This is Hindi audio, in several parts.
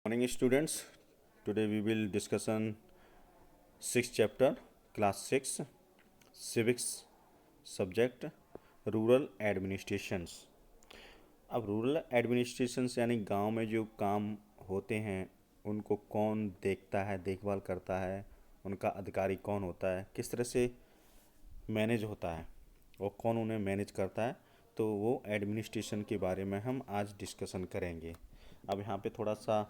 Morning students, today we will discuss on sixth chapter class 6 civics subject rural administrations. अब रूरल एडमिनिस्ट्रेशंस यानी गांव में जो काम होते हैं उनको कौन देखता है, देखभाल करता है, उनका अधिकारी कौन होता है, किस तरह से मैनेज होता है और कौन उन्हें मैनेज करता है, तो वो एडमिनिस्ट्रेशन के बारे में हम आज डिस्कशन करेंगे। अब यहाँ पे थोड़ा सा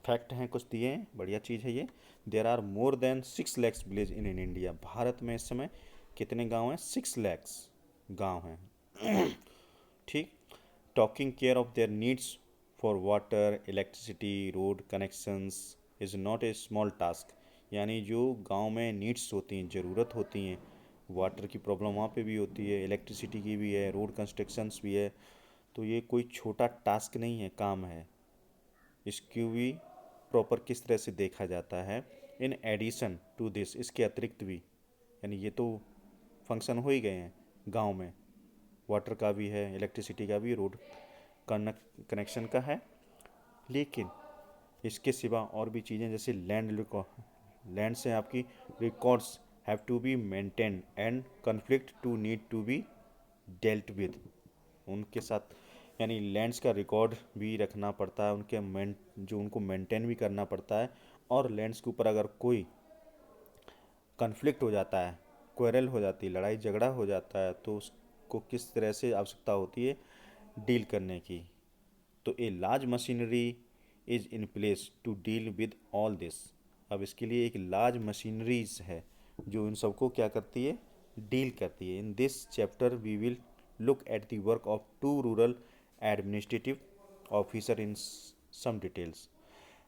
फैक्ट हैं, कुछ दिए हैं, बढ़िया चीज़ है ये। There are more than 6 lakhs village in India. Bharat में इस समय कितने गांव हैं? 6 lakhs गांव हैं। ठीक। Talking care of their needs for water, electricity, road connections is not A small task. यानी जो गांव में नीड्स होती हैं, ज़रूरत होती हैं, वाटर की प्रॉब्लम वहाँ पे भी होती है, इलेक्ट्रिसिटी की भी है, रोड कंस्ट्रक्शंस भी है, तो ये कोई छोटा टास्क नहीं है, काम है। इसको भी प्रॉपर किस तरह से देखा जाता है। इन एडिशन टू दिस, इसके अतिरिक्त भी, यानी ये तो फंक्शन हो ही गए हैं गांव में, वाटर का भी है, इलेक्ट्रिसिटी का भी, रोड कनेक्शन का है, लेकिन इसके सिवा और भी चीज़ें जैसे लैंड से आपकी records have to be maintain and conflict to need to be dealt with. उनके साथ यानी लैंड्स का रिकॉर्ड भी रखना पड़ता है, जो उनको मेंटेन भी करना पड़ता है, और लैंड्स के ऊपर अगर कोई कन्फ्लिक्ट हो जाता है, क्वेरल हो जाती है, लड़ाई झगड़ा हो जाता है, तो उसको किस तरह से आवश्यकता होती है डील करने की। तो a large machinery is in place to deal with all this. अब इसके लिए एक लार्ज मशीनरीज है जो इन सबको क्या करती है, डील करती है। In this chapter we will look at the work of two rural administrative officer in some details.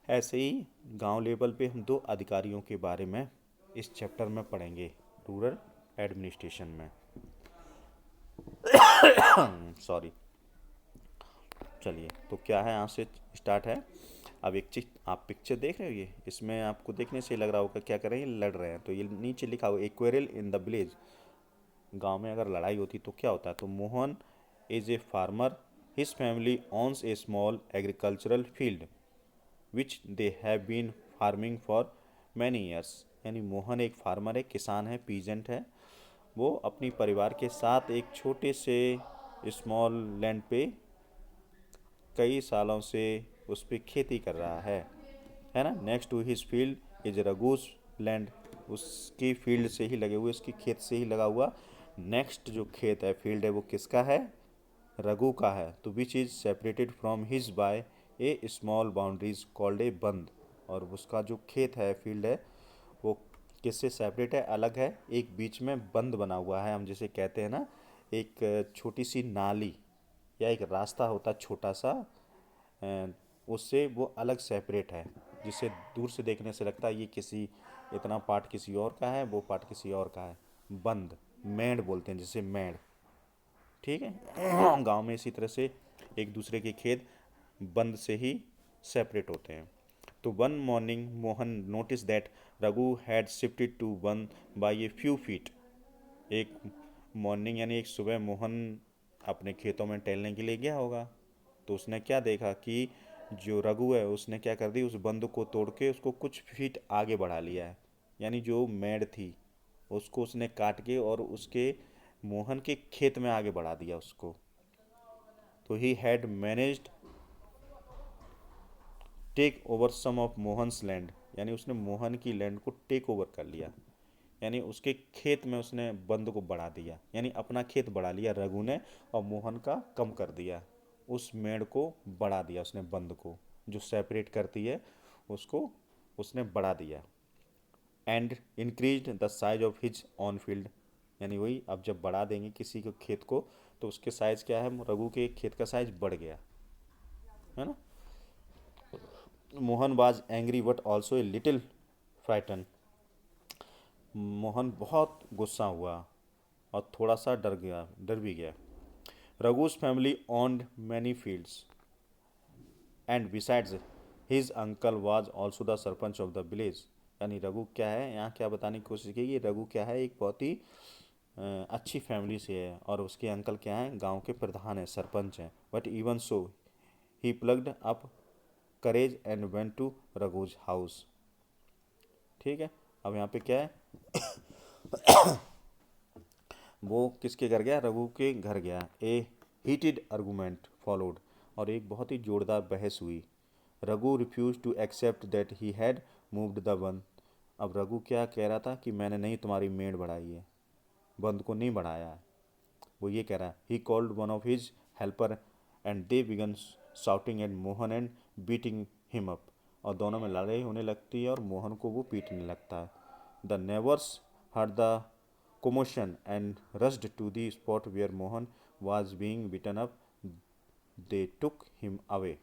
ऐसे ही गांव लेवल पे हम दो अधिकारियों के बारे में इस चैप्टर में पढ़ेंगे रूरल एडमिनिस्ट्रेशन में। सॉरी। चलिए, तो क्या है, यहाँ से स्टार्ट है। अब एक चीज आप पिक्चर देख रहे हो, ये इसमें आपको देखने से लग रहा होगा क्या कर रहे हैं, ये लड़ रहे हैं। तो ये नीचे लिखा हुआ एक्वेरल इन द विलेज। गांव में अगर लड़ाई होती तो क्या होता है। तो Mohan is a farmer, his family owns a small agricultural field which they have been farming for many years. यानी मोहन एक फार्मर है, किसान है, पीजेंट है। वो अपनी परिवार के साथ एक छोटे से स्मॉल लैंड पे कई सालों से उस पर खेती कर रहा है ना। Next to his field is Raghu's land. उसकी फील्ड से ही लगे हुए, उसकी खेत से ही लगा हुआ नेक्स्ट जो खेत है, फील्ड है, वो किसका है? रघु का है। तो which is separated from his by a small boundaries called a bund. और उसका जो खेत है, फील्ड है, वो किससे सेपरेट है, अलग है, एक बीच में बंद बना हुआ है। हम जिसे कहते हैं ना, एक छोटी सी नाली या एक रास्ता होता है छोटा सा, उससे वो अलग सेपरेट है, जिसे दूर से देखने से लगता है ये किसी, इतना पार्ट किसी और का है, वो पार्ट किसी और का है। बंद, मेड़ बोलते हैं जिसे, मेड़। ठीक है। गांव में इसी तरह से एक दूसरे के खेत बंद से ही सेपरेट होते हैं। तो one morning Mohan notice that Raghu had shifted to one by a few feet. एक मॉर्निंग यानी एक सुबह मोहन अपने खेतों में टहलने के लिए गया होगा, तो उसने क्या देखा कि जो रघु है उसने क्या कर दी, उस बंद को तोड़ के उसको कुछ फीट आगे बढ़ा लिया है। यानी जो मेड़ थी उसको उसने काट के और उसके मोहन के खेत में आगे बढ़ा दिया उसको। तो he had managed take over some of Mohan's land. यानी उसने मोहन की लैंड को टेक ओवर कर लिया, यानी उसके खेत में उसने बंद को बढ़ा दिया, यानी अपना खेत बढ़ा लिया रघु ने, और मोहन का कम कर दिया। उस मेड़ को बढ़ा दिया उसने, बंद को जो सेपरेट करती है उसको उसने बढ़ा दिया। And increase the size of his on field. यानी वही, अब जब बढ़ा देंगे किसी के खेत को तो उसके साइज क्या है, रघु के खेत का साइज बढ़ गया, है ना। Mohan was angry but also a little frighten. Mohan बहुत गुस्सा हुआ और थोड़ा सा डर भी गया। रघु's family owned many fields and besides his uncle was also the sarpanch of the village. यानी रघु क्या है, यहाँ क्या बताने की कोशिश की, ये रघु क्या है, एक बहुत ही अच्छी फैमिली से है, और उसके अंकल क्या हैं, गांव के प्रधान हैं, सरपंच हैं। But even so he plugged up courage and went to Raghu's house. ठीक है, अब यहाँ पे क्या है, वो किसके घर गया, रघु के घर गया। ए हीटेड आर्गूमेंट फॉलोड, और एक बहुत ही जोरदार बहस हुई। Raghu refuse to accept that he had moved the one. अब रघु क्या कह रहा था कि मैंने नहीं तुम्हारी मेड़ बढ़ाई है, बंद को नहीं बढ़ाया है, वो ये कह रहा है। He called one of his helper and they begin shouting at Mohan and beating him up, और दोनों में लड़ाई होने लगती है और मोहन को वो पीटने लगता है। The neighbours heard the commotion and rushed to the spot where Mohan was being beaten up. They took him away.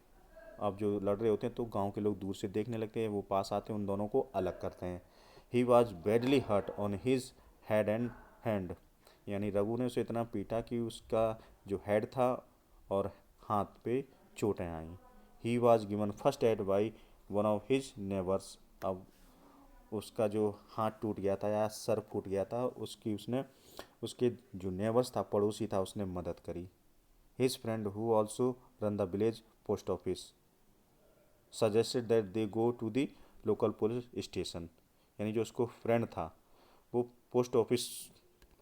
अब जो लड़ रहे होते हैं तो गांव के लोग दूर से देखने लगते हैं, वो पास आते हैं, उन दोनों को अलग करते हैं। He was badly hurt on his head and hand, यानी रघु ने उसे इतना पीटा कि उसका जो हेड था और हाथ पे चोटें आई। He was given first aid by one of his neighbours. अब उसका जो हाथ टूट गया था या सर फूट गया था, उसके जो नेबर्स था, पड़ोसी था, उसने मदद करी। His friend who also ran the village post office suggested that they go to the local police station, यानी जो उसको फ्रेंड था वो पोस्ट ऑफिस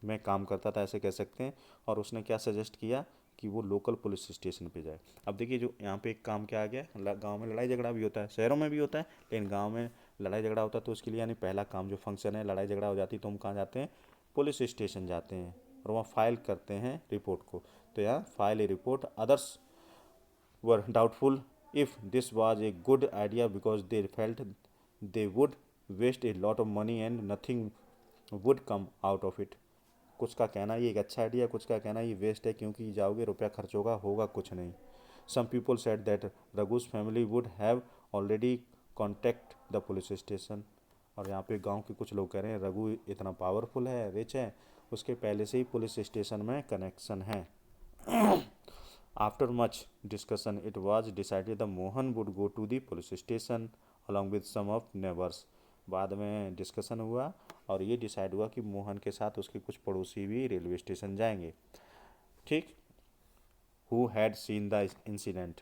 में काम करता था, ऐसे कह सकते हैं, और उसने क्या सजेस्ट किया कि वो लोकल पुलिस स्टेशन पे जाए। अब देखिए जो यहाँ पे एक काम क्या आ गया, गांव में लड़ाई झगड़ा भी होता है, शहरों में भी होता है, लेकिन गांव में लड़ाई झगड़ा होता है तो उसके लिए यानी पहला काम जो फंक्शन है, लड़ाई झगड़ा हो जाती है तो हम कहाँ जाते हैं, पुलिस स्टेशन जाते हैं और वहाँ फाइल करते हैं रिपोर्ट को। तो यहाँ file a report, others were doubtful if this was a good idea because they felt they would waste a lot of money and nothing would come out of it. कुछ का कहना ये एक अच्छा आइडिया, कुछ का कहना ये वेस्ट है, क्योंकि जाओगे रुपया खर्च होगा कुछ नहीं। Some people said that Raghu's family would have already contact the police station, और यहाँ पे गांव के कुछ लोग कह रहे हैं रघु इतना पावरफुल है, रिच है, उसके पहले से ही पुलिस स्टेशन में कनेक्शन है। After much discussion it was decided the Mohan would go to the police station along with some of neighbours. बाद में डिस्कशन हुआ और ये डिसाइड हुआ कि मोहन के साथ उसके कुछ पड़ोसी भी रेलवे स्टेशन जाएंगे। ठीक, who had seen the incident,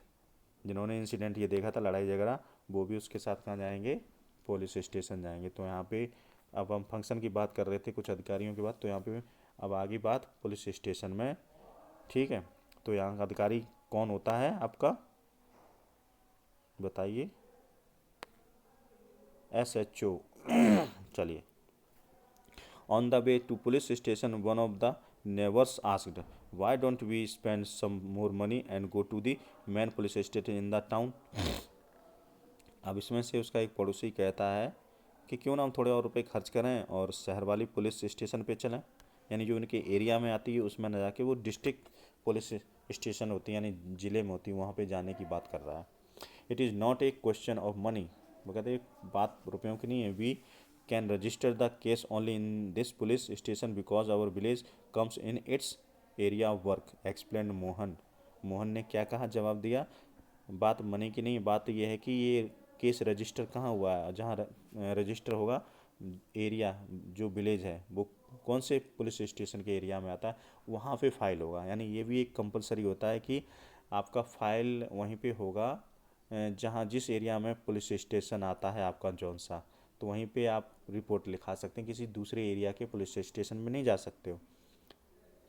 जिन्होंने इंसिडेंट ये देखा था लड़ाई झगड़ा, वो भी उसके साथ कहाँ जाएंगे, पुलिस स्टेशन जाएंगे। तो यहाँ पे अब हम फंक्शन की बात कर रहे थे कुछ अधिकारियों की बात, तो यहाँ पे अब आगे बात पुलिस स्टेशन में। ठीक है, तो यहाँ का अधिकारी कौन होता है आपका, बताइए, SHO। चलिए, on the way to police station one of the neighbours asked why don't we spend some more money and go to the main police station in the town. अब इसमें से उसका एक पड़ोसी कहता है कि क्यों ना हम थोड़े और रुपए खर्च करें और शहर वाली पुलिस स्टेशन पे चलें, यानी जो उनके एरिया में आती है उसमें न जाके वो डिस्ट्रिक्ट पुलिस स्टेशन होती है, यानी ज़िले में होती है, वहाँ पे जाने की बात कर रहा है। It is not a question of money, वो कहते हैं बात रुपयों की नहीं है। We can register the case only in this police station because our village comes in its area of work, explain Mohan. Mohan ने क्या कहा, जवाब दिया, बात मनी की नहीं, बात यह है कि ये केस रजिस्टर कहाँ हुआ है, जहाँ रजिस्टर होगा एरिया जो विलेज है वो कौन से पुलिस स्टेशन के एरिया में आता है, वहाँ पे फाइल होगा। यानी ये भी एक कंपलसरी होता है कि आपका फाइल वहीं पे होगा जहाँ जिस एरिया में पुलिस स्टेशन आता है आपका जौन सा, तो वहीं पे आप रिपोर्ट लिखा सकते हैं, किसी दूसरे एरिया के पुलिस स्टेशन में नहीं जा सकते हो।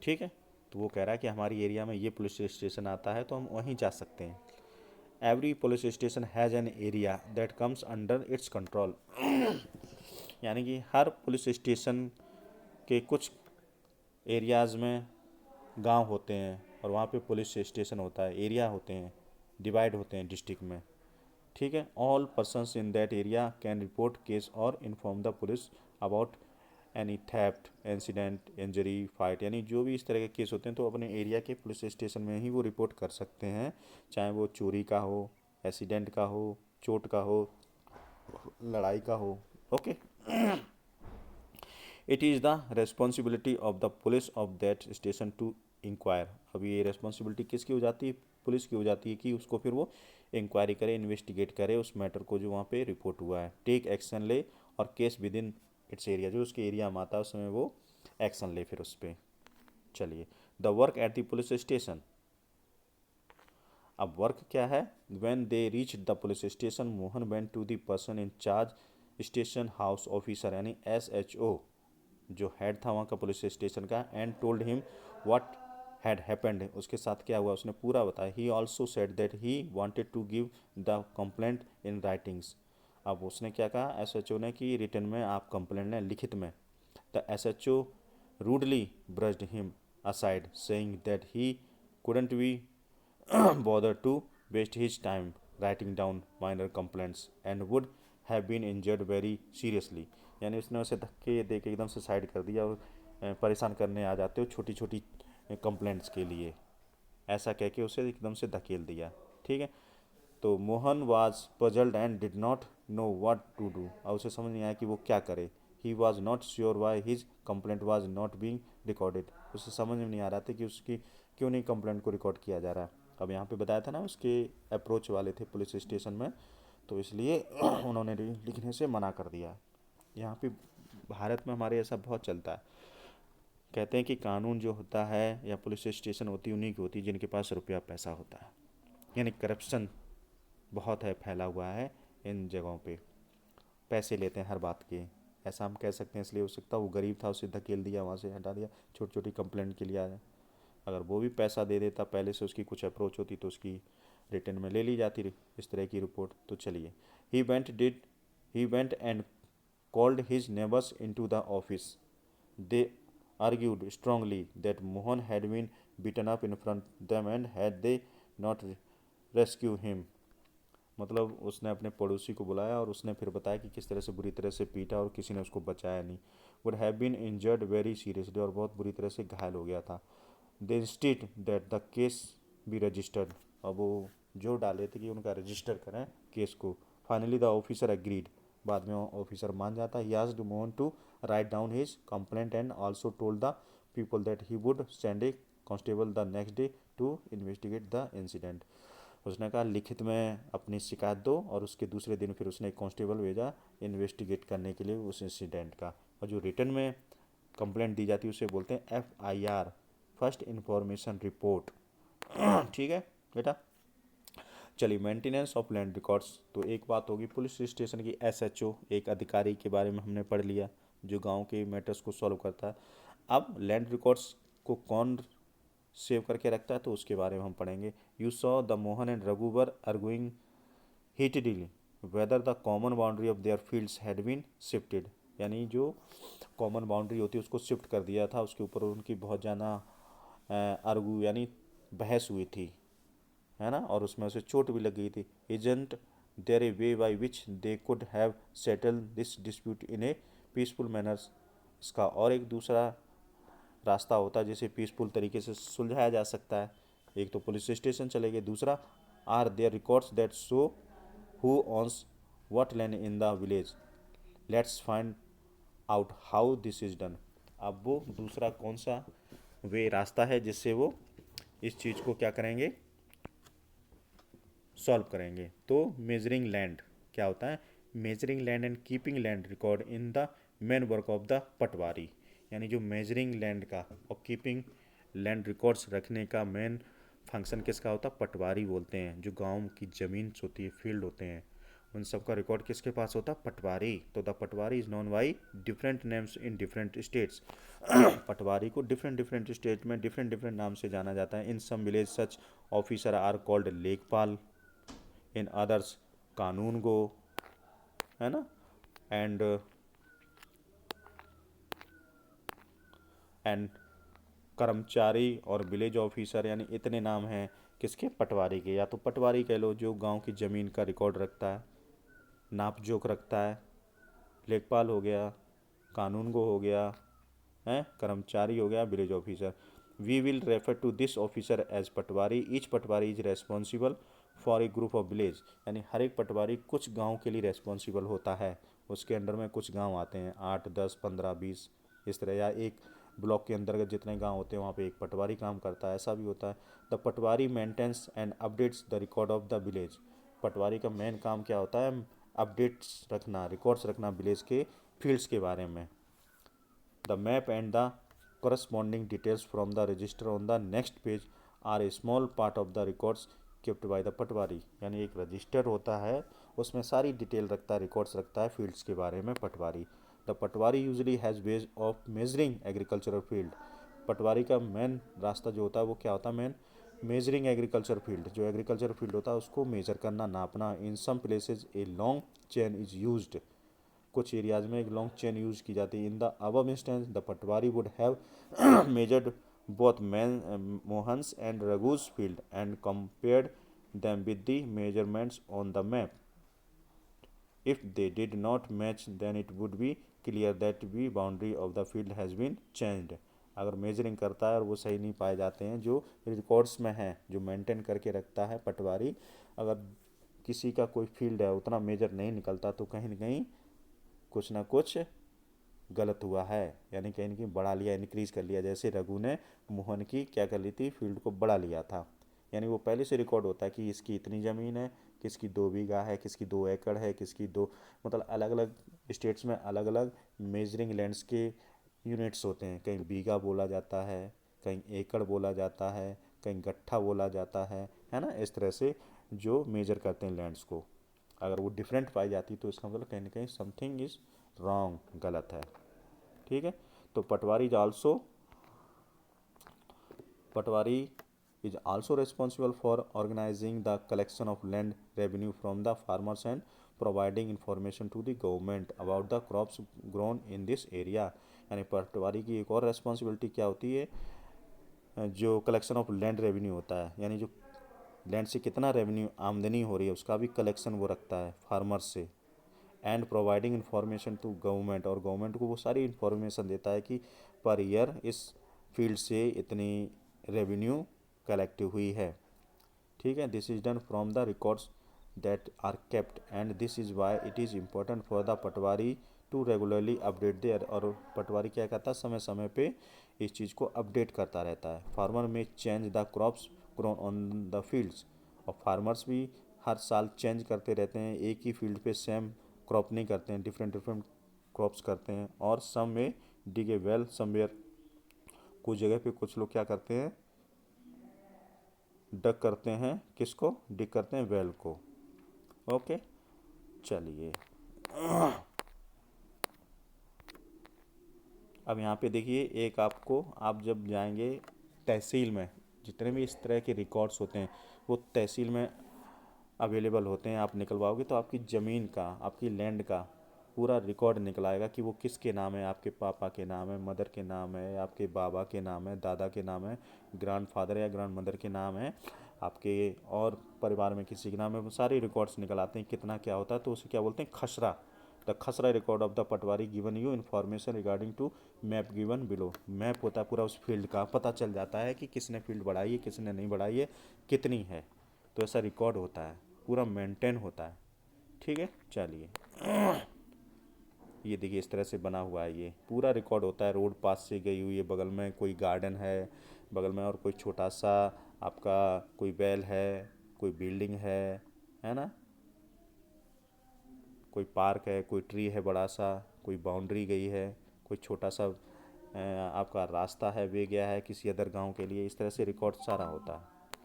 ठीक है, तो वो कह रहा है कि हमारी एरिया में ये पुलिस स्टेशन आता है तो हम वहीं जा सकते हैं। Every police station has an area that comes under its control, यानी कि हर पुलिस स्टेशन के कुछ एरियाज़ में गांव होते हैं और वहाँ पे पुलिस स्टेशन होता है, एरिया होते हैं, डिवाइड होते हैं डिस्ट्रिक्ट में। ठीक है, all persons in that area can report case और inform the police about any theft incident injury fight, यानी जो भी इस तरह के केस होते हैं तो अपने एरिया के पुलिस स्टेशन में ही वो रिपोर्ट कर सकते हैं, चाहे वो चोरी का हो, एक्सीडेंट का हो, चोट का हो, लड़ाई का हो। Okay, it is the responsibility of the police of that station to inquire. अब ये रेस्पॉन्सिबिलिटी किसकी हो जाती है, पुलिस की हो जाती है कि उसको फिर वो इंक्वायरी करे, इन्वेस्टिगेट करे उस मैटर को जो वहाँ पे रिपोर्ट हुआ है, टेक एक्शन ले और case with in its area, जो उसके एरिया में आता है उसमें वो एक्शन ले फिर उस पर। चलिए, the work at the police station. अब वर्क क्या है? When they reach the police station, Mohan went to the person in charge station house officer यानी SHO, जो हेड था वहाँ का पुलिस स्टेशन का, and told him what had happened, उसके साथ क्या हुआ उसने पूरा बताया। He also said that he wanted to give the complaint in writings. अब उसने क्या कहा SHO ने कि रिटर्न में आप कंप्लेंट लें, लिखित में। The SHO rudely brushed him aside, saying that he couldn't be bothered to waste his time writing down minor complaints and would have been injured very seriously। यानी उसने उसे धक्के दे के एकदम से साइड कर दिया और परेशान करने आ जाते हो छोटी छोटी कंप्लेंट्स के लिए, ऐसा कह के उसे एकदम से धकेल दिया। ठीक है, तो Mohan was puzzled and did not know what to do, और उसे समझ नहीं आया कि वो क्या करे। He was not sure why his complaint was not being recorded, उसे समझ में नहीं आ रहा था कि उसकी क्यों नहीं कंप्लेंट को रिकॉर्ड किया जा रहा है। अब यहाँ पे बताया था ना उसके अप्रोच वाले थे पुलिस स्टेशन में, तो इसलिए उन्होंने लिखने से मना कर दिया। यहाँ पे भारत में हमारे ऐसा बहुत चलता है, कहते हैं कि कानून जो होता है या पुलिस स्टेशन होती है उन्हीं की होती है जिनके पास रुपया पैसा होता है, यानी करप्शन बहुत है, फैला हुआ है इन जगहों पे, पैसे लेते हैं हर बात के, ऐसा हम कह सकते हैं। इसलिए हो सकता है वो गरीब था, उसे धकेल दिया, वहाँ से हटा दिया, छोटी छोटी कंप्लेंट के लिए आया। अगर वो भी पैसा दे देता, पहले से उसकी कुछ अप्रोच होती तो उसकी रिटर्न में ले ली जाती इस तरह की रिपोर्ट। तो चलिए, he went and called his neighbours into the office, they argued strongly that Mohan had been beaten up in front them and had they not rescued him। मतलब उसने अपने पड़ोसी को बुलाया और उसने फिर बताया कि किस तरह से बुरी तरह से पीटा और किसी ने उसको बचाया नहीं। Would have been injured very seriously, और बहुत बुरी तरह से घायल हो गया था। They instead that the case be registered, अब वो जोर डाले थे कि उनका रजिस्टर करें केस को। फाइनली द ऑफिसर एग्रीड, बाद में ऑफिसर मान जाता। He asked Mohan to write down his complaint and also told the people that he would send a constable the next day to investigate the incident. उसने कहा लिखित में अपनी शिकायत दो, और उसके दूसरे दिन फिर उसने एक कांस्टेबल भेजा इन्वेस्टिगेट करने के लिए उस इंसिडेंट का। और जो रिटर्न में कंप्लेंट दी जाती है उसे बोलते हैं FIR, फर्स्ट इंफॉर्मेशन रिपोर्ट। ठीक है बेटा, चलिए, मेंटेनेंस ऑफ लैंड रिकॉर्ड्स, तो एक बात होगी पुलिस स्टेशन की SHO, एक अधिकारी के बारे में हमने पढ़ लिया जो गांव के मैटर्स को सॉल्व करता है। अब लैंड रिकॉर्ड्स को कौन सेव करके रखता है तो उसके बारे में हम पढ़ेंगे। You saw the Mohan and Raghu were arguing heatedly whether the common boundary of their fields had been shifted, यानी जो कॉमन बाउंड्री होती है उसको शिफ्ट कर दिया था, उसके ऊपर उनकी बहुत ज़्यादा आर्गू यानी बहस हुई थी, है ना, और उसमें उसे चोट भी लग गई थी। Isn't there a way by which they could have settle this dispute in a peaceful manners, इसका और एक दूसरा रास्ता होता है जिसे पीसफुल तरीके से सुलझाया जा सकता है। एक तो पुलिस स्टेशन चले गए, दूसरा are there records that show who owns what land in the village, let's find out how this is done. अब वो दूसरा कौन सा वे रास्ता है जिससे वो इस चीज़ को क्या करेंगे, सॉल्व करेंगे। तो मेजरिंग लैंड क्या होता है, measuring land and keeping land record in the main work of the patwari, यानी जो मेजरिंग लैंड का और कीपिंग लैंड रिकॉर्ड्स रखने का मेन फंक्शन किसका होता है, पटवारी बोलते हैं। जो गांव की ज़मीन होती है, फील्ड होते हैं, उन सब का रिकॉर्ड किसके पास होता है, पटवारी। तो the patwari is known by different names in different states. Patwari को डिफरेंट डिफरेंट स्टेट में डिफरेंट डिफरेंट नाम से जाना जाता है। In some village such officer are called lekhpal, in others कानून गो, है ना, एंड कर्मचारी और विलेज ऑफिसर, यानी इतने नाम हैं किसके, पटवारी के। या तो पटवारी कह लो जो गांव की ज़मीन का रिकॉर्ड रखता है, नाप जोख रखता है, लेखपाल हो गया, कानून गो हो गया, है कर्मचारी हो गया, village officer. We will refer to this officer as patwari, each patwari is responsible for a group of village, यानी हर एक पटवारी कुछ गांव के लिए रेस्पॉन्सिबल होता है, उसके अंडर में कुछ गांव आते हैं, 8 10 15 20 इस तरह, या एक ब्लॉक के अंतर्गत जितने गांव होते हैं वहाँ पे एक पटवारी काम करता है, ऐसा भी होता है। The patwari maintains and updates the record of the village, patwari का मेन काम क्या होता है, अपडेट्स रखना, रिकॉर्ड्स रखना विलेज के फील्ड्स के बारे में। The map and the corresponding details from the register on the next page are a small part of the records kept by the पटवारी, यानी एक रजिस्टर होता है, उसमें सारी डिटेल रखता है, रिकॉर्ड्स रखता है फील्ड्स के बारे में patwari. The patwari usually has ways of measuring agricultural field. Patwari का मेन रास्ता जो होता है वो क्या होता है, मेन मेजरिंग एग्रीकल्चर फील्ड, जो एग्रीकल्चर फील्ड होता है उसको मेजर करना, नापना। In some places a long chain is used, कुछ एरियाज में एक लॉन्ग चेन यूज की जाती है। In the above instance the patwari would have measured both Mohan's and Raghu's field and compared them with the measurements on the map. If they did not match, then it would be clear that the boundary of the field has been changed. अगर मेजरिंग करता है और वो सही नहीं पाए जाते हैं, जो रिकॉर्ड्स में हैं, जो मेंटेन करके रखता है पटवारी, अगर किसी का कोई फील्ड है उतना मेजर नहीं निकलता तो कहीं ना कहीं कुछ ना कुछ गलत हुआ है, यानी कहीं ना कहीं बढ़ा लिया, इंक्रीज कर लिया। जैसे रघु ने मोहन की क्या कर ली थी, फील्ड को बढ़ा लिया था, यानी वो पहले से रिकॉर्ड होता है कि इसकी इतनी ज़मीन है, किसकी 2 बीघा है, किसकी 2 एकड़ है, किसकी दो, मतलब अलग अलग स्टेट्स में अलग अलग मेजरिंग लैंड्स के यूनिट्स होते हैं। कहीं बीघा बोला जाता है, कहीं एकड़ बोला जाता है, कहीं गट्ठा बोला जाता है ना। इस तरह से जो मेजर करते हैं लैंड्स को, अगर वो डिफरेंट पाई जाती तो इसका मतलब कहीं ना कहीं समथिंग इज रॉन्ग, गलत है। ठीक है, तो पटवारी is also responsible for organizing the collection of land revenue from the farmers and providing information to the government about the crops grown in this area। यानी पटवारी की एक और रेस्पॉन्सिबिलिटी क्या होती है, जो कलेक्शन ऑफ लैंड रेवेन्यू होता है, यानी जो लैंड से कितना रेवेन्यू आमदनी हो रही है उसका भी कलेक्शन वो रखता है फार्मर्स से। And providing information to government, और गवर्नमेंट को वो सारी इन्फॉर्मेशन देता है कि पर ईयर इस फील्ड से इतनी रेवेन्यू कलेक्ट हुई है। ठीक है, this is done from the records that are kept and this is why it is important for the patwari to regularly update there. और पटवारी क्या करता है, समय समय पे इस चीज़ को अपडेट करता रहता है। फार्मर में change the crops grown on the fields, और फार्मर्स भी हर साल चेंज करते रहते हैं, एक ही फील्ड पे सेम क्रॉप नहीं करते हैं, डिफरेंट डिफरेंट क्रॉप्स करते हैं। और सम में डिग ए वेल समवेयर, कुछ जगह पे कुछ लोग क्या करते हैं, डग करते हैं, किसको डिग करते हैं, वेल को। ओके, चलिए अब यहाँ पे देखिए, एक आपको, आप जब जाएंगे तहसील में, जितने भी इस तरह के रिकॉर्ड्स होते हैं वो तहसील में अवेलेबल होते हैं। आप निकलवाओगे तो आपकी ज़मीन का, आपकी लैंड का पूरा रिकॉर्ड निकल आएगा कि वो किसके नाम है, आपके पापा के नाम है, मदर के नाम है, आपके बाबा के नाम है, दादा के नाम है, ग्रैंड फादर या ग्रैंड मदर के नाम है, आपके और परिवार में किसी के नाम है। वो सारे रिकॉर्ड्स निकल आते हैं, कितना क्या होता है, तो उसे क्या बोलते हैं, khasra. The khasra record of the patwari given you information regarding to map given below. Map होता है पूरा उस फील्ड का, पता चल जाता है कि किसने फील्ड बढ़ाई है, किसने नहीं बढ़ाई है, कितनी है। तो ऐसा रिकॉर्ड होता है, पूरा मेंटेन होता है। ठीक है, चलिए ये देखिए इस तरह से बना हुआ है, ये पूरा रिकॉर्ड होता है। रोड पास से गई हुई है, बगल में कोई गार्डन है, बगल में और कोई छोटा सा आपका कोई वेल है, कोई बिल्डिंग है ना, कोई पार्क है, कोई ट्री है बड़ा सा, कोई बाउंड्री गई है, कोई छोटा सा आपका रास्ता है, वे गया है किसी अदर गांव के लिए। इस तरह से रिकॉर्ड सारा होता है।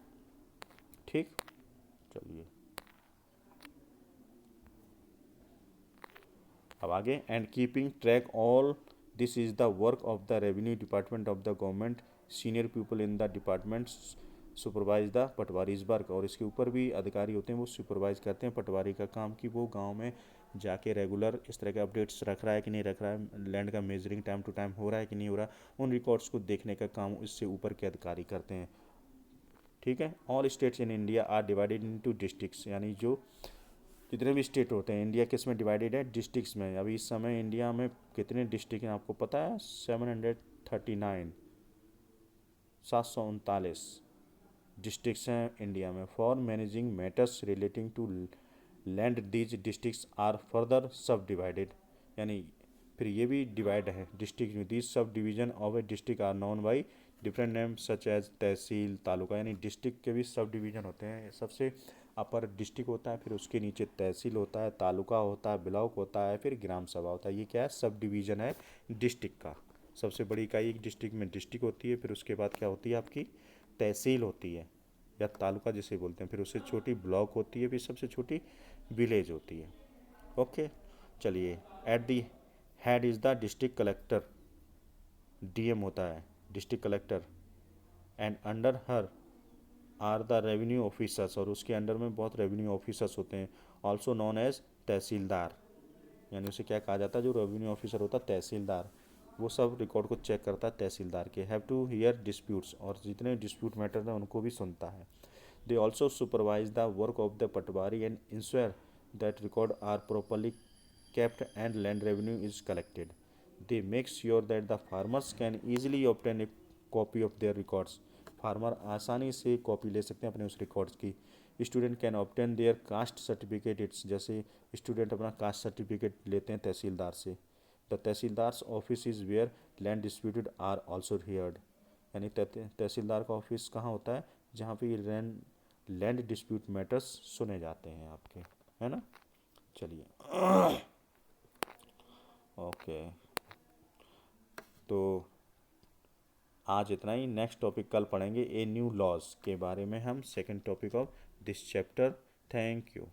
ठीक, चलिए अब आगे। And keeping track all this is the work of the revenue department of the government, senior people in the department supervise the patwaris work. और इसके ऊपर भी अधिकारी होते हैं, वो सुपरवाइज करते हैं पटवारी का काम, कि वो गांव में जाके रेगुलर इस तरह के अपडेट्स रख रहा है कि नहीं रख रहा है, लैंड का मेजरिंग टाइम टू टाइम हो रहा है कि नहीं हो रहा, उन रिकॉर्ड्स को देखने का काम इससे ऊपर के अधिकारी करते हैं। ठीक है, all states in India are divided into districts, यानी जो जितने भी स्टेट होते हैं इंडिया किस में डिवाइडेड है, डिस्ट्रिक्ट्स में। अभी इस समय इंडिया में कितने डिस्ट्रिक्ट हैं आपको पता है, 739, 739 डिस्ट्रिक्ट्स हैं इंडिया में। For managing matters relating to land these districts are further subdivided, यानी फिर ये भी डिवाइड है डिस्ट्रिक्ट में। These sub division of a district are known by different name such as tehsil, taluka, यानी डिस्ट्रिक्ट के भी सब डिवीजन होते हैं। सबसे अपर डिस्ट्रिक्ट होता है, फिर उसके नीचे तहसील होता है, तालुका होता है, ब्लॉक होता है, फिर ग्राम सभा होता है। ये क्या है, सब डिवीजन है डिस्ट्रिक्ट का। सबसे बड़ी इकाई एक डिस्ट्रिक्ट में डिस्ट्रिक्ट होती है, फिर उसके बाद क्या होती है आपकी तहसील होती है, या तालुका जिसे बोलते हैं, फिर उससे छोटी ब्लॉक होती है, फिर सबसे छोटी विलेज होती है। ओके, चलिए। At the head is the district collector, DM होता है district collector, and under her are the revenue officers, और उसके अंडर में बहुत रेवेन्यू ऑफिसर्स होते हैं, ऑल्सो नॉन एज तहसीलदार। यानी उसे क्या कहा जाता है, जो रेवेन्यू ऑफिसर होता है तहसीलदार, वो सब रिकॉर्ड को चेक करता है तहसीलदार के। हैव टू हियर डिस्प्यूट्स, और जितने डिस्प्यूट मैटर हैं उनको भी सुनता है। They also supervise the work of the patwari and ensure that record are properly kept and land revenue is collected. They make sure that the farmers can easily obtain a copy of their records. Farmer आसानी से कॉपी ले सकते हैं अपने उस रिकॉर्ड्स की। Student can obtain their caste certificate, it's जैसे स्टूडेंट अपना कास्ट सर्टिफिकेट लेते हैं तहसीलदार से। The tehsildar's office is where land disputed are also heard. यानी तहसीलदार का ऑफिस कहाँ होता है, जहाँ पे ये लैंड डिस्प्यूट मैटर्स सुने जाते हैं आपके, है ना। चलिए, ओके, तो आज इतना ही। नेक्स्ट टॉपिक कल पढ़ेंगे, ए न्यू लॉज के बारे में हम, second topic of this chapter. Thank you.